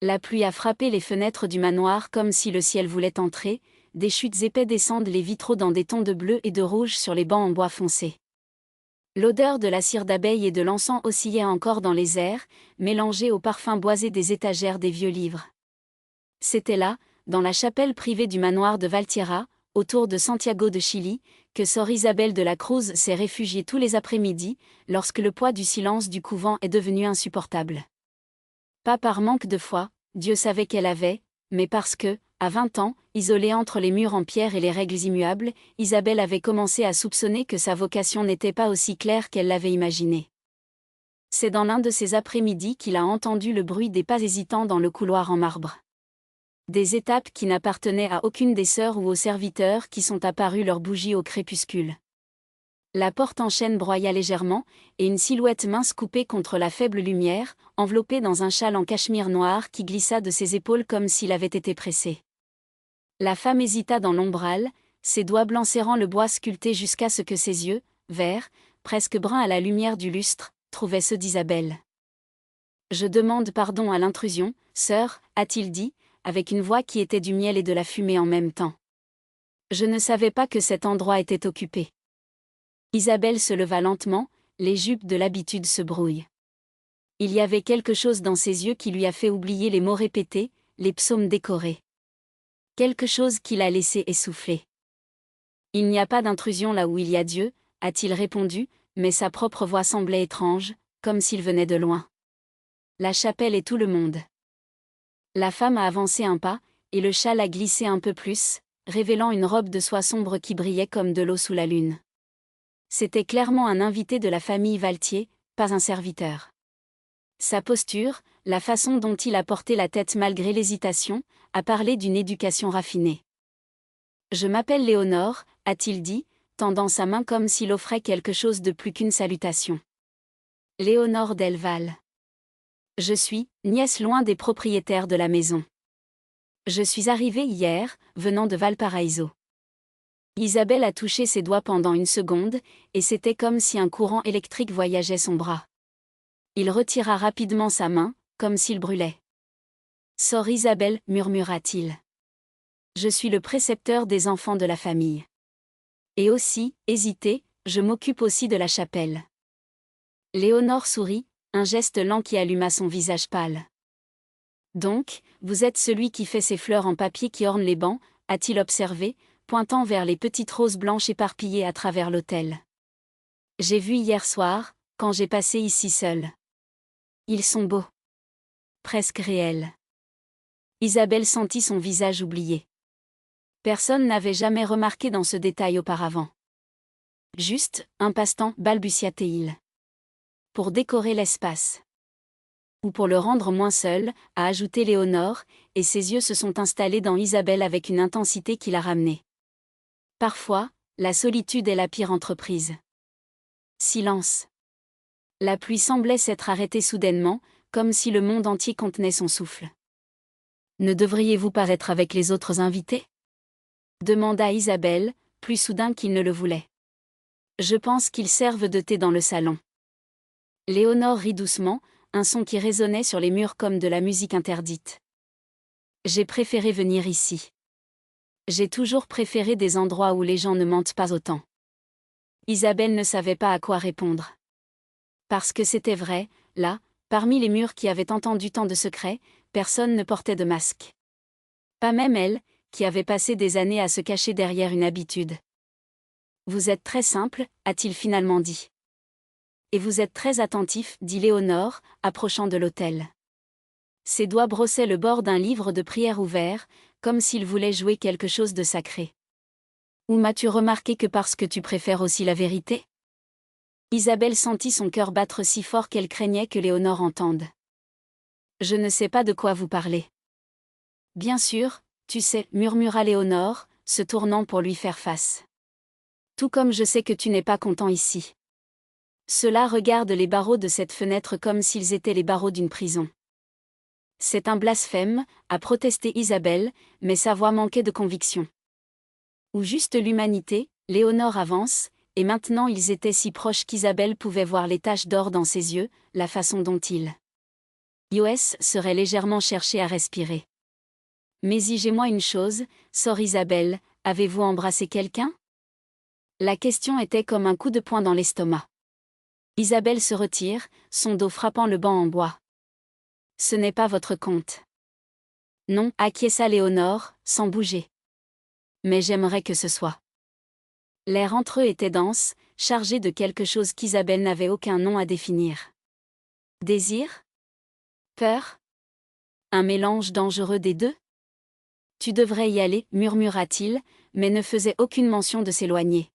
La pluie a frappé les fenêtres du manoir comme si le ciel voulait entrer, des chutes épais descendent les vitraux dans des tons de bleu et de rouge sur les bancs en bois foncé. L'odeur de la cire d'abeille et de l'encens oscillait encore dans les airs, mélangée au parfum boisé des étagères des vieux livres. C'était là, dans la chapelle privée du manoir de Valtierra, autour de Santiago de Chili, que sœur Isabelle de la Cruz s'est réfugiée tous les après-midi, lorsque le poids du silence du couvent est devenu insupportable. Pas par manque de foi, Dieu savait qu'elle avait, mais parce que, à 20 ans, isolée entre les murs en pierre et les règles immuables, Isabelle avait commencé à soupçonner que sa vocation n'était pas aussi claire qu'elle l'avait imaginé. C'est dans l'un de ces après-midi qu'il a entendu le bruit des pas hésitants dans le couloir en marbre. Des étapes qui n'appartenaient à aucune des sœurs ou aux serviteurs qui sont apparus leurs bougies au crépuscule. La porte en chêne broya légèrement, et une silhouette mince coupée contre la faible lumière, enveloppée dans un châle en cachemire noir qui glissa de ses épaules comme s'il avait été pressé. La femme hésita dans l'ombrale, ses doigts blancs serrant le bois sculpté jusqu'à ce que ses yeux, verts, presque bruns à la lumière du lustre, trouvaient ceux d'Isabelle. « Je demande pardon à l'intrusion, sœur, a-t-il dit, avec une voix qui était du miel et de la fumée en même temps. Je ne savais pas que cet endroit était occupé. Isabelle se leva lentement, les jupes de l'habitude se brouillent. Il y avait quelque chose dans ses yeux qui lui a fait oublier les mots répétés, les psaumes décorés. Quelque chose qui l'a laissé essouffler. Il n'y a pas d'intrusion là où il y a Dieu, a-t-il répondu, mais sa propre voix semblait étrange, comme s'il venait de loin. La chapelle et tout le monde. La femme a avancé un pas, et le châle a glissé un peu plus, révélant une robe de soie sombre qui brillait comme de l'eau sous la lune. C'était clairement un invité de la famille Valtier, pas un serviteur. Sa posture, la façon dont il a porté la tête malgré l'hésitation, a parlé d'une éducation raffinée. « Je m'appelle Léonore », a-t-il dit, tendant sa main comme s'il offrait quelque chose de plus qu'une salutation. « Léonore Delval. Je suis nièce loin des propriétaires de la maison. Je suis arrivée hier, venant de Valparaiso. » Isabelle a touché ses doigts pendant une seconde, et c'était comme si un courant électrique voyageait son bras. Il retira rapidement sa main, comme s'il brûlait. « Sœur Isabelle, murmura-t-il. Je suis le précepteur des enfants de la famille. Et aussi, hésité, je m'occupe aussi de la chapelle. » Léonore sourit, un geste lent qui alluma son visage pâle. « Donc, vous êtes celui qui fait ces fleurs en papier qui ornent les bancs, a-t-il observé, pointant vers les petites roses blanches éparpillées à travers l'autel. « J'ai vu hier soir, quand j'ai passé ici seule. Ils sont beaux. Presque réels. » Isabelle sentit son visage oublié. Personne n'avait jamais remarqué dans ce détail auparavant. Juste, un passe-temps, balbutia-t-il. Pour décorer l'espace. Ou pour le rendre moins seul, a ajouté Léonore, et ses yeux se sont installés dans Isabelle avec une intensité qui l'a ramenée. Parfois, la solitude est la pire entreprise. Silence. La pluie semblait s'être arrêtée soudainement, comme si le monde entier contenait son souffle. « Ne devriez-vous pas être avec les autres invités ?» demanda Isabelle, plus soudain qu'il ne le voulait. « Je pense qu'ils servent de thé dans le salon. » Léonore rit doucement, un son qui résonnait sur les murs comme de la musique interdite. « J'ai préféré venir ici. J'ai toujours préféré des endroits où les gens ne mentent pas autant. » Isabelle ne savait pas à quoi répondre. Parce que c'était vrai, là, parmi les murs qui avaient entendu tant de secrets, personne ne portait de masque. Pas même elle, qui avait passé des années à se cacher derrière une habitude. « Vous êtes très simple, a-t-il finalement dit. Et vous êtes très attentif, dit Léonore, approchant de l'autel. Ses doigts brossaient le bord d'un livre de prière ouvert, comme s'il voulait jouer quelque chose de sacré. Ou m'as-tu remarqué que parce que tu préfères aussi la vérité ? Isabelle sentit son cœur battre si fort qu'elle craignait que Léonore entende. Je ne sais pas de quoi vous parlez. Bien sûr, tu sais, murmura Léonore, se tournant pour lui faire face. Tout comme je sais que tu n'es pas content ici. Cela regarde les barreaux de cette fenêtre comme s'ils étaient les barreaux d'une prison. C'est un blasphème, a protesté Isabelle, mais sa voix manquait de conviction. Ou juste l'humanité, Léonore avance, et maintenant ils étaient si proches qu'Isabelle pouvait voir les taches d'or dans ses yeux, la façon dont ils iOS serait légèrement cherché à respirer. Mais j'ai-moi une chose, sœur Isabelle, avez-vous embrassé quelqu'un? La question était comme un coup de poing dans l'estomac. Isabelle se retire, son dos frappant le banc en bois. Ce n'est pas votre compte. Non, acquiesça Léonore, sans bouger. Mais j'aimerais que ce soit. L'air entre eux était dense, chargé de quelque chose qu'Isabelle n'avait aucun nom à définir. Désir? Peur? Un mélange dangereux des deux? Tu devrais y aller, murmura-t-il, mais ne faisait aucune mention de s'éloigner.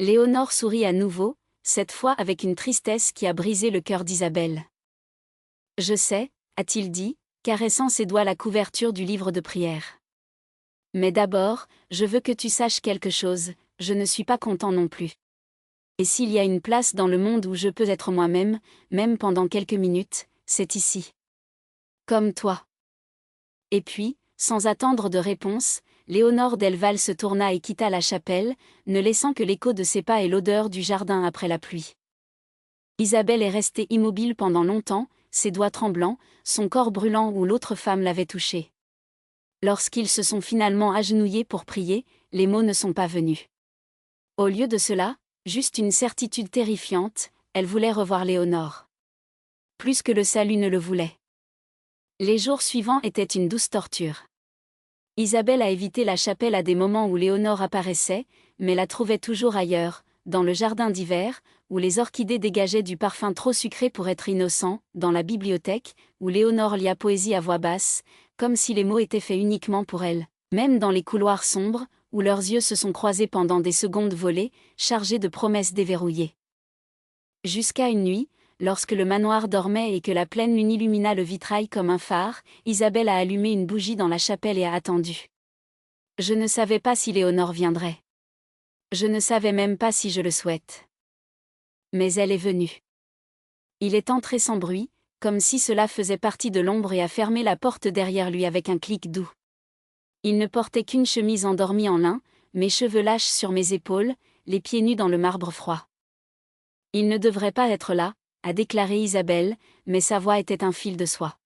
Léonore sourit à nouveau, cette fois avec une tristesse qui a brisé le cœur d'Isabelle. Je sais, a-t-il dit, caressant ses doigts la couverture du livre de prière. Mais d'abord, je veux que tu saches quelque chose, je ne suis pas content non plus. Et s'il y a une place dans le monde où je peux être moi-même, même pendant quelques minutes, c'est ici. Comme toi. Et puis, sans attendre de réponse, Léonore Delval se tourna et quitta la chapelle, ne laissant que l'écho de ses pas et l'odeur du jardin après la pluie. Isabelle est restée immobile pendant longtemps, ses doigts tremblants, son corps brûlant où l'autre femme l'avait touché. Lorsqu'ils se sont finalement agenouillés pour prier, les mots ne sont pas venus. Au lieu de cela, juste une certitude terrifiante, elle voulait revoir Léonore. Plus que le salut ne le voulait. Les jours suivants étaient une douce torture. Isabelle a évité la chapelle à des moments où Léonore apparaissait, mais la trouvait toujours ailleurs, dans le jardin d'hiver, où les orchidées dégageaient du parfum trop sucré pour être innocent, dans la bibliothèque, où Léonore lia poésie à voix basse, comme si les mots étaient faits uniquement pour elle, même dans les couloirs sombres, où leurs yeux se sont croisés pendant des secondes volées, chargés de promesses déverrouillées. Jusqu'à une nuit, lorsque le manoir dormait et que la pleine lune illumina le vitrail comme un phare, Isabelle a allumé une bougie dans la chapelle et a attendu. Je ne savais pas si Léonore viendrait. Je ne savais même pas si je le souhaite. Mais elle est venue. Il est entré sans bruit, comme si cela faisait partie de l'ombre et a fermé la porte derrière lui avec un clic doux. Il ne portait qu'une chemise endormie en lin, mes cheveux lâches sur mes épaules, les pieds nus dans le marbre froid. Il ne devrait pas être là, a déclaré Isabelle, mais sa voix était un fil de soie.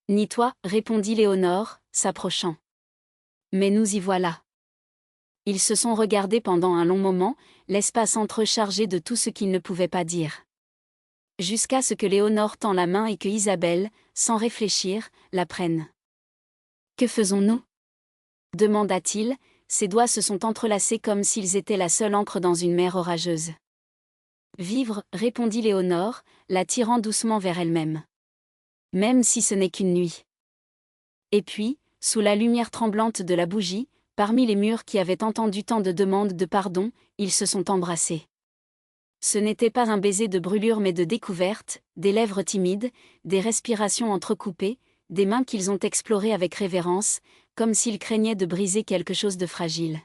Ni toi, répondit Léonore, s'approchant. Mais nous y voilà. Ils se sont regardés pendant un long moment, l'espace entre eux chargé de tout ce qu'ils ne pouvaient pas dire. Jusqu'à ce que Léonore tend la main et que Isabelle, sans réfléchir, la prenne. Que faisons-nous? Demanda-t-il, ses doigts se sont entrelacés comme s'ils étaient la seule encre dans une mer orageuse. Vivre, répondit Léonore, la tirant doucement vers elle-même. Même si ce n'est qu'une nuit. Et puis, sous la lumière tremblante de la bougie, parmi les murs qui avaient entendu tant de demandes de pardon, ils se sont embrassés. Ce n'était pas un baiser de brûlure mais de découverte, des lèvres timides, des respirations entrecoupées, des mains qu'ils ont explorées avec révérence, comme s'ils craignaient de briser quelque chose de fragile.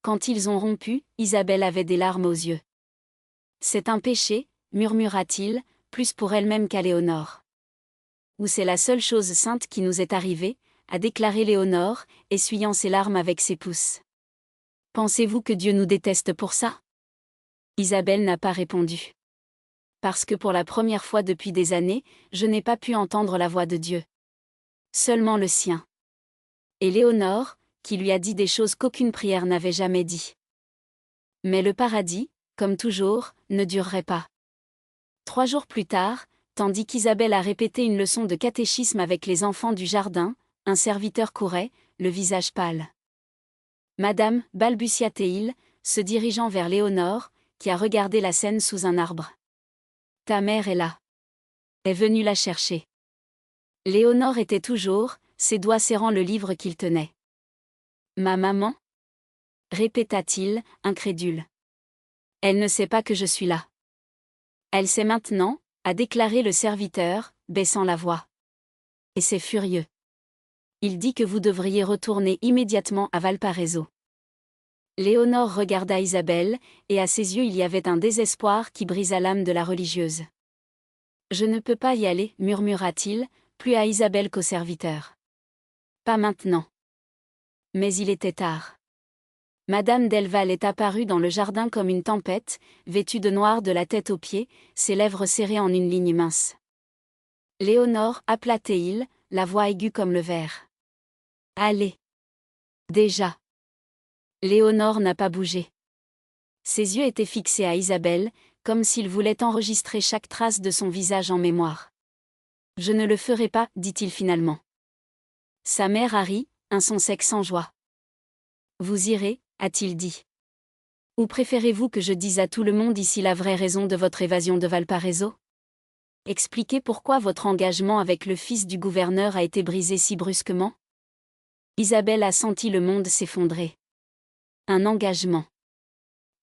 Quand ils ont rompu, Isabelle avait des larmes aux yeux. C'est un péché, murmura-t-il, plus pour elle-même qu'à Léonore. Ou c'est la seule chose sainte qui nous est arrivée, a déclaré Léonore, essuyant ses larmes avec ses pouces. Pensez-vous que Dieu nous déteste pour ça? Isabelle n'a pas répondu. Parce que pour la première fois depuis des années, je n'ai pas pu entendre la voix de Dieu. Seulement le sien. Et Léonore, qui lui a dit des choses qu'aucune prière n'avait jamais dit. Mais le paradis, comme toujours, ne durerait pas. 3 jours plus tard, tandis qu'Isabelle a répété une leçon de catéchisme avec les enfants du jardin, un serviteur courait, le visage pâle. Madame, balbutia-t-il, se dirigeant vers Léonore, qui a regardé la scène sous un arbre. Ta mère est là. Est venue la chercher. Léonore était toujours, ses doigts serrant le livre qu'il tenait. Ma maman? Répéta-t-il, incrédule. Elle ne sait pas que je suis là. Elle sait maintenant, a déclaré le serviteur, baissant la voix. Et c'est furieux. Il dit que vous devriez retourner immédiatement à Valparaiso. Léonore regarda Isabelle, et à ses yeux il y avait un désespoir qui brisa l'âme de la religieuse. Je ne peux pas y aller, murmura-t-il, plus à Isabelle qu'au serviteur. Pas maintenant. Mais il était tard. Madame Delval est apparue dans le jardin comme une tempête, vêtue de noir de la tête aux pieds, ses lèvres serrées en une ligne mince. Léonore, appela Théil, la voix aiguë comme le verre. Allez. Déjà. Léonore n'a pas bougé. Ses yeux étaient fixés à Isabelle, comme s'il voulait enregistrer chaque trace de son visage en mémoire. Je ne le ferai pas, dit-il finalement. Sa mère a ri, un son sec sans joie. Vous irez, a-t-il dit. Ou préférez-vous que je dise à tout le monde ici la vraie raison de votre évasion de Valparaiso? Expliquez pourquoi votre engagement avec le fils du gouverneur a été brisé si brusquement? Isabelle a senti le monde s'effondrer. Un engagement.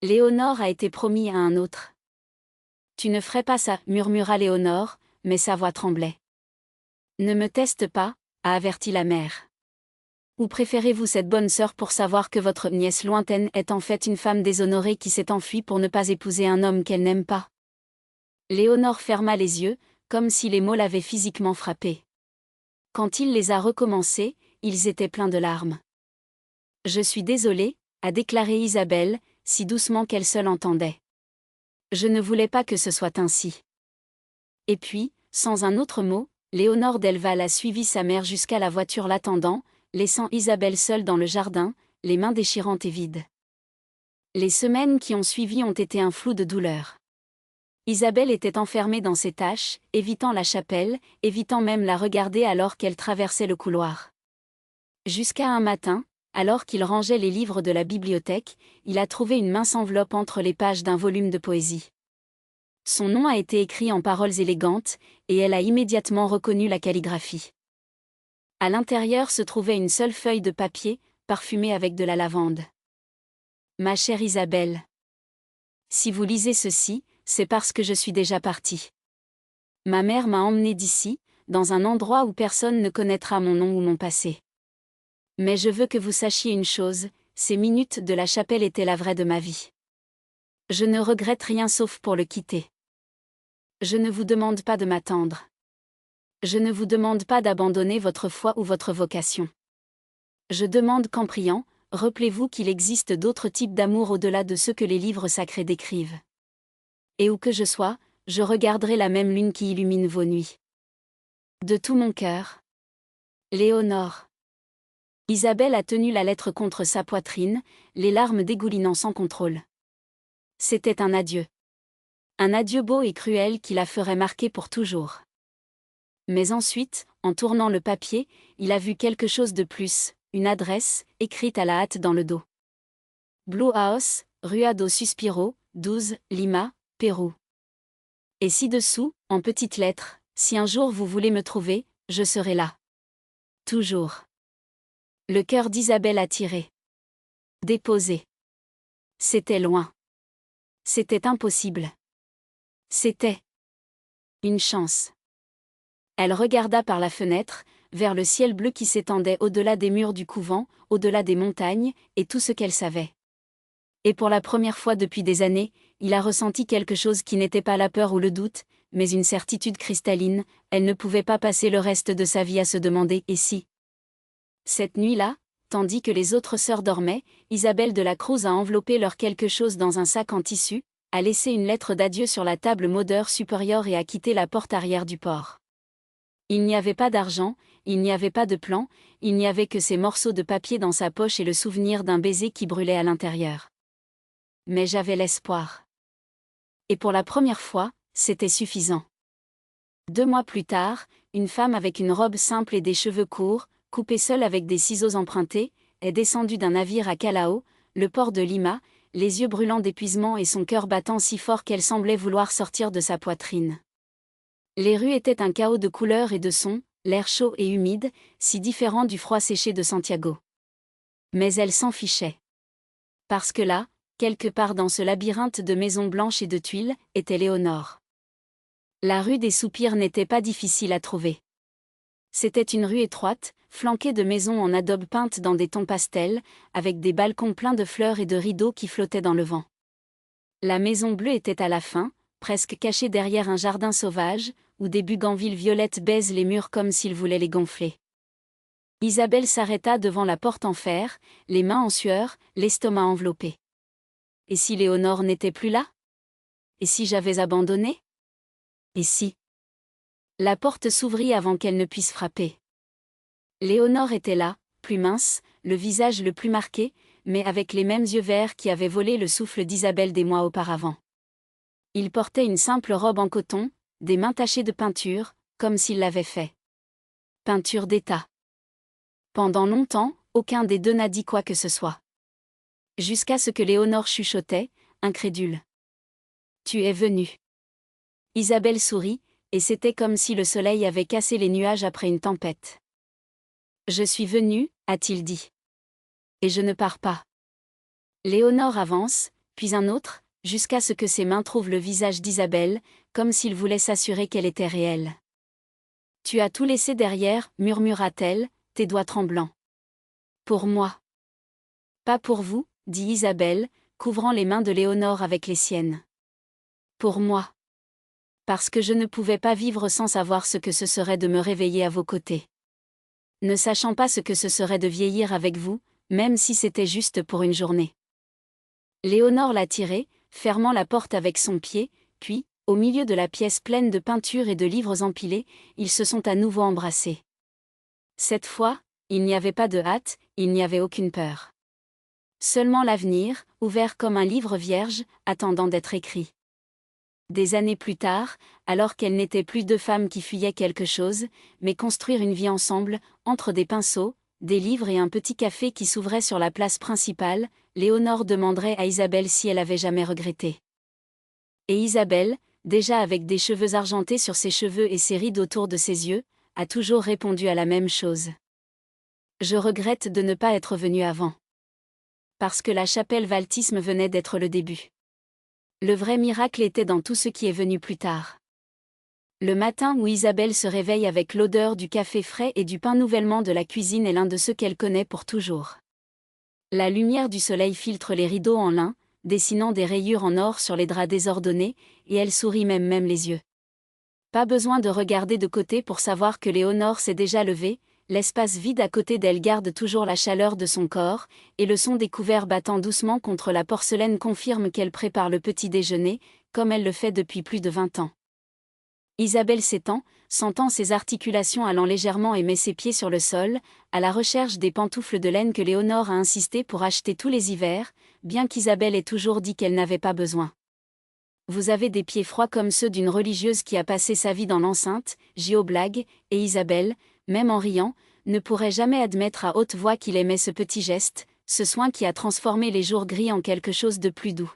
Léonore a été promis à un autre. Tu ne ferais pas ça, murmura Léonore, mais sa voix tremblait. Ne me teste pas, a averti la mère. Ou préférez-vous cette bonne sœur pour savoir que votre nièce lointaine est en fait une femme déshonorée qui s'est enfuie pour ne pas épouser un homme qu'elle n'aime pas? Léonore ferma les yeux, comme si les mots l'avaient physiquement frappée. Quand il les a recommencés, ils étaient pleins de larmes. Je suis désolée, a déclaré Isabelle, si doucement qu'elle seule entendait. Je ne voulais pas que ce soit ainsi. Et puis, sans un autre mot, Léonore Delval a suivi sa mère jusqu'à la voiture l'attendant, laissant Isabelle seule dans le jardin, les mains déchirantes et vides. Les semaines qui ont suivi ont été un flou de douleur. Isabelle était enfermée dans ses tâches, évitant la chapelle, évitant même la regarder alors qu'elle traversait le couloir. Jusqu'à un matin, alors qu'il rangeait les livres de la bibliothèque, il a trouvé une mince enveloppe entre les pages d'un volume de poésie. Son nom a été écrit en paroles élégantes, et elle a immédiatement reconnu la calligraphie. À l'intérieur se trouvait une seule feuille de papier, parfumée avec de la lavande. Ma chère Isabelle. Si vous lisez ceci, c'est parce que je suis déjà partie. Ma mère m'a emmenée d'ici, dans un endroit où personne ne connaîtra mon nom ou mon passé. Mais je veux que vous sachiez une chose, ces minutes de la chapelle étaient la vraie de ma vie. Je ne regrette rien sauf pour le quitter. Je ne vous demande pas de m'attendre. Je ne vous demande pas d'abandonner votre foi ou votre vocation. Je demande qu'en priant, rappelez-vous qu'il existe d'autres types d'amour au-delà de ceux que les livres sacrés décrivent. Et où que je sois, je regarderai la même lune qui illumine vos nuits. De tout mon cœur. Léonore. Isabelle a tenu la lettre contre sa poitrine, les larmes dégoulinant sans contrôle. C'était un adieu. Un adieu beau et cruel qui la ferait marquer pour toujours. Mais ensuite, en tournant le papier, il a vu quelque chose de plus, une adresse, écrite à la hâte dans le dos. Blue House, Rua do Suspiro, 12, Lima, Pérou. Et ci-dessous, en petites lettres, si un jour vous voulez me trouver, je serai là. Toujours. Le cœur d'Isabelle a tiré. Déposé. C'était loin. C'était impossible. C'était une chance. Elle regarda par la fenêtre, vers le ciel bleu qui s'étendait au-delà des murs du couvent, au-delà des montagnes, et tout ce qu'elle savait. Et pour la première fois depuis des années, il a ressenti quelque chose qui n'était pas la peur ou le doute, mais une certitude cristalline, elle ne pouvait pas passer le reste de sa vie à se demander « et si ?» Cette nuit-là, tandis que les autres sœurs dormaient, Isabelle de la Cruz a enveloppé leur quelque chose dans un sac en tissu, a laissé une lettre d'adieu sur la table modeur supérieure et a quitté la porte arrière du port. Il n'y avait pas d'argent, il n'y avait pas de plan, il n'y avait que ces morceaux de papier dans sa poche et le souvenir d'un baiser qui brûlait à l'intérieur. Mais j'avais l'espoir. Et pour la première fois, c'était suffisant. 2 mois plus tard, une femme avec une robe simple et des cheveux courts, coupés seule avec des ciseaux empruntés, est descendue d'un navire à Callao, le port de Lima, les yeux brûlants d'épuisement et son cœur battant si fort qu'elle semblait vouloir sortir de sa poitrine. Les rues étaient un chaos de couleurs et de sons, l'air chaud et humide, si différent du froid séché de Santiago. Mais elle s'en fichait. Parce que là, quelque part dans ce labyrinthe de maisons blanches et de tuiles, était Léonore. La rue des Soupirs n'était pas difficile à trouver. C'était une rue étroite, flanquée de maisons en adobe peintes dans des tons pastels, avec des balcons pleins de fleurs et de rideaux qui flottaient dans le vent. La maison bleue était à la fin, presque cachée derrière un jardin sauvage, où des buganvilles violettes baisent les murs comme s'ils voulaient les gonfler. Isabelle s'arrêta devant la porte en fer, les mains en sueur, l'estomac enveloppé. Et si Léonore n'était plus là? Et si j'avais abandonné? Et si La porte s'ouvrit avant qu'elle ne puisse frapper. Léonore était là, plus mince, le visage le plus marqué, mais avec les mêmes yeux verts qui avaient volé le souffle d'Isabelle des mois auparavant. Il portait une simple robe en coton, des mains tachées de peinture, comme s'il l'avait fait. Peinture d'état. Pendant longtemps, aucun des deux n'a dit quoi que ce soit. Jusqu'à ce que Léonore chuchotait, incrédule. « Tu es venue. » Isabelle sourit, et c'était comme si le soleil avait cassé les nuages après une tempête. « Je suis venue, a-t-il dit. Et je ne pars pas. » Léonore avance, puis un autre, jusqu'à ce que ses mains trouvent le visage d'Isabelle, comme s'il voulait s'assurer qu'elle était réelle. « Tu as tout laissé derrière, murmura-t-elle, tes doigts tremblants. Pour moi. Pas pour vous, dit Isabelle, couvrant les mains de Léonore avec les siennes. Pour moi. Parce que je ne pouvais pas vivre sans savoir ce que ce serait de me réveiller à vos côtés. Ne sachant pas ce que ce serait de vieillir avec vous, même si c'était juste pour une journée. Léonore l'a tiré, fermant la porte avec son pied, puis, au milieu de la pièce pleine de peintures et de livres empilés, ils se sont à nouveau embrassés. Cette fois, il n'y avait pas de hâte, il n'y avait aucune peur. Seulement l'avenir, ouvert comme un livre vierge, attendant d'être écrit. Des années plus tard, alors qu'elles n'étaient plus deux femmes qui fuyaient quelque chose, mais construire une vie ensemble, entre des pinceaux, des livres et un petit café qui s'ouvrait sur la place principale, Léonore demanderait à Isabelle si elle avait jamais regretté. Et Isabelle, déjà avec des cheveux argentés sur ses cheveux et ses rides autour de ses yeux, a toujours répondu à la même chose. Je regrette de ne pas être venue avant. Parce que la chapelle Valtisme venait d'être le début. Le vrai miracle était dans tout ce qui est venu plus tard. Le matin où Isabelle se réveille avec l'odeur du café frais et du pain nouvellement de la cuisine est l'un de ceux qu'elle connaît pour toujours. La lumière du soleil filtre les rideaux en lin, dessinant des rayures en or sur les draps désordonnés, et elle sourit même les yeux. Pas besoin de regarder de côté pour savoir que Léonore s'est déjà levée, l'espace vide à côté d'elle garde toujours la chaleur de son corps, et le son des couverts battant doucement contre la porcelaine confirme qu'elle prépare le petit déjeuner, comme elle le fait depuis plus de 20 ans. Isabelle s'étend, sentant ses articulations allant légèrement et met ses pieds sur le sol, à la recherche des pantoufles de laine que Léonore a insisté pour acheter tous les hivers, bien qu'Isabelle ait toujours dit qu'elle n'avait pas besoin. Vous avez des pieds froids comme ceux d'une religieuse qui a passé sa vie dans l'enceinte, Gio blague, et Isabelle, même en riant, ne pourrait jamais admettre à haute voix qu'il aimait ce petit geste, ce soin qui a transformé les jours gris en quelque chose de plus doux.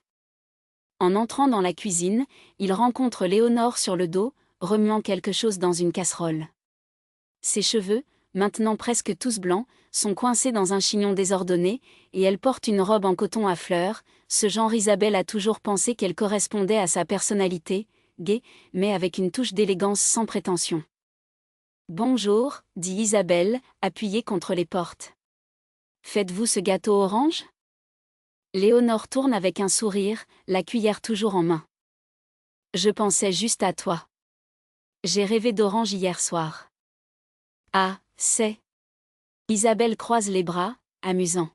En entrant dans la cuisine, il rencontre Léonore sur le dos, remuant quelque chose dans une casserole. Ses cheveux, maintenant presque tous blancs, sont coincés dans un chignon désordonné, et elle porte une robe en coton à fleurs, ce genre Isabelle a toujours pensé qu'elle correspondait à sa personnalité, gaie, mais avec une touche d'élégance sans prétention. « Bonjour, dit Isabelle, appuyée contre les portes. Faites-vous ce gâteau orange ? Léonore tourne avec un sourire, la cuillère toujours en main. Je pensais juste à toi. J'ai rêvé d'orange hier soir. Ah, c'est. Isabelle croise les bras, amusant.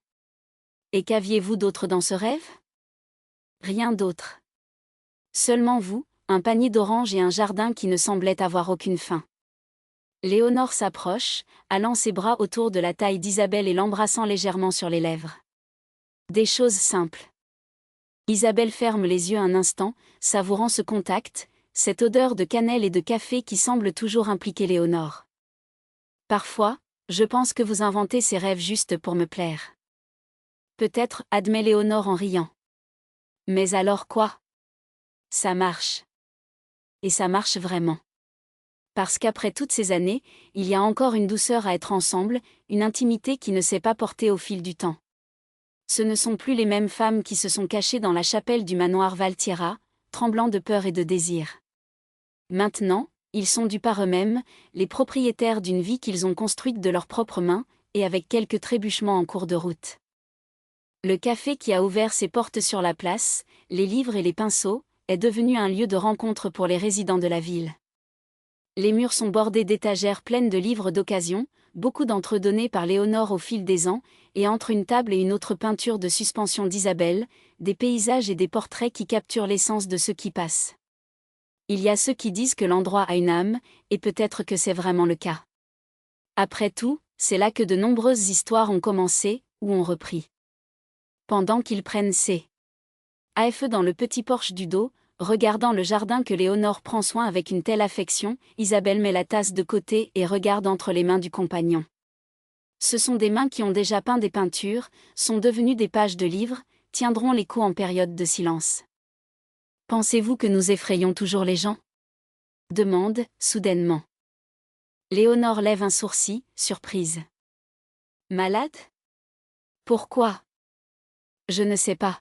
Et qu'aviez-vous d'autre dans ce rêve ? Rien d'autre. Seulement vous, un panier d'oranges et un jardin qui ne semblait avoir aucune fin. Léonore s'approche, allant ses bras autour de la taille d'Isabelle et l'embrassant légèrement sur les lèvres. Des choses simples. Isabelle ferme les yeux un instant, savourant ce contact, cette odeur de cannelle et de café qui semble toujours impliquer Léonore. Parfois, je pense que vous inventez ces rêves juste pour me plaire. Peut-être, admet Léonore en riant. Mais alors quoi ? Ça marche. Et ça marche vraiment. Parce qu'après toutes ces années, il y a encore une douceur à être ensemble, une intimité qui ne s'est pas portée au fil du temps. Ce ne sont plus les mêmes femmes qui se sont cachées dans la chapelle du manoir Valtierra, tremblant de peur et de désir. Maintenant, ils sont dus par eux-mêmes, les propriétaires d'une vie qu'ils ont construite de leurs propres mains, et avec quelques trébuchements en cours de route. Le café qui a ouvert ses portes sur la place, les livres et les pinceaux, est devenu un lieu de rencontre pour les résidents de la ville. Les murs sont bordés d'étagères pleines de livres d'occasion, beaucoup d'entre eux donnés par Léonore au fil des ans, et entre une table et une autre peinture de suspension d'Isabelle, des paysages et des portraits qui capturent l'essence de ce qui passe. Il y a ceux qui disent que l'endroit a une âme, et peut-être que c'est vraiment le cas. Après tout, c'est là que de nombreuses histoires ont commencé, ou ont repris. Pendant qu'ils prennent AFE dans le petit porche du dos, regardant le jardin que Léonore prend soin avec une telle affection, Isabelle met la tasse de côté et regarde entre les mains du compagnon. Ce sont des mains qui ont déjà peint des peintures, sont devenues des pages de livres, tiendront les coups en période de silence. Pensez-vous que nous effrayons toujours les gens ? Demande, soudainement. Léonore lève un sourcil, surprise. Malade ? Pourquoi ? Je ne sais pas.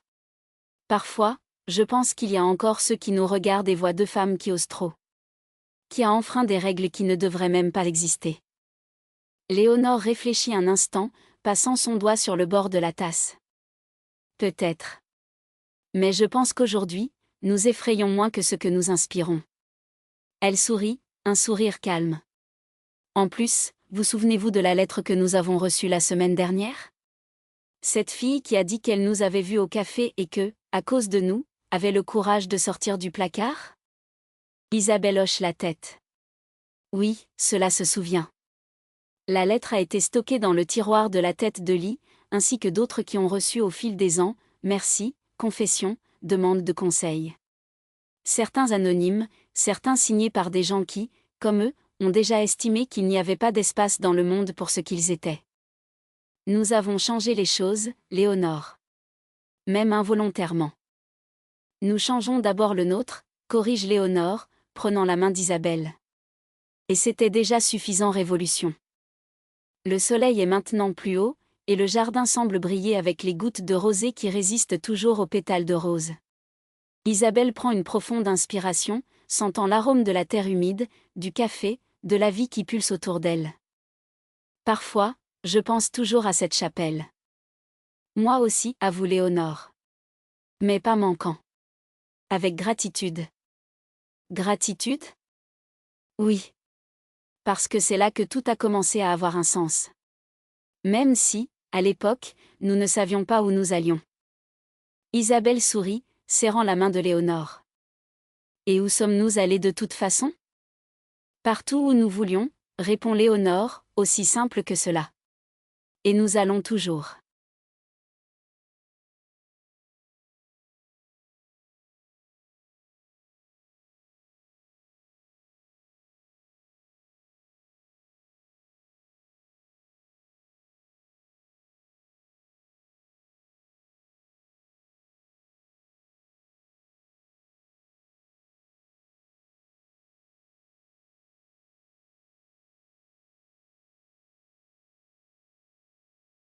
Parfois, je pense qu'il y a encore ceux qui nous regardent et voient deux femmes qui osent trop. Qui a enfreint des règles qui ne devraient même pas exister. Léonore réfléchit un instant, passant son doigt sur le bord de la tasse. Peut-être. Mais je pense qu'aujourd'hui, nous effrayons moins que ce que nous inspirons. Elle sourit, un sourire calme. En plus, vous souvenez-vous de la lettre que nous avons reçue la semaine dernière ? Cette fille qui a dit qu'elle nous avait vus au café et que, à cause de nous, avait le courage de sortir du placard ? Isabelle hoche la tête. Oui, cela se souvient. La lettre a été stockée dans le tiroir de la tête de lit, ainsi que d'autres qui ont reçu au fil des ans, merci, confession, demande de conseil. Certains anonymes, certains signés par des gens qui, comme eux, ont déjà estimé qu'il n'y avait pas d'espace dans le monde pour ce qu'ils étaient. Nous avons changé les choses, Léonore. Même involontairement. Nous changeons d'abord le nôtre, corrige Léonore, prenant la main d'Isabelle. Et c'était déjà suffisant révolution. Le soleil est maintenant plus haut, et le jardin semble briller avec les gouttes de rosée qui résistent toujours aux pétales de rose. Isabelle prend une profonde inspiration, sentant l'arôme de la terre humide, du café, de la vie qui pulse autour d'elle. Parfois, je pense toujours à cette chapelle. Moi aussi, avoue Léonore. Mais pas manquant. Avec gratitude. Gratitude ? Oui. Parce que c'est là que tout a commencé à avoir un sens. Même si, à l'époque, nous ne savions pas où nous allions. Isabelle sourit, serrant la main de Léonore. Et où sommes-nous allés de toute façon ? Partout où nous voulions, répond Léonore, aussi simple que cela. Et nous allons toujours.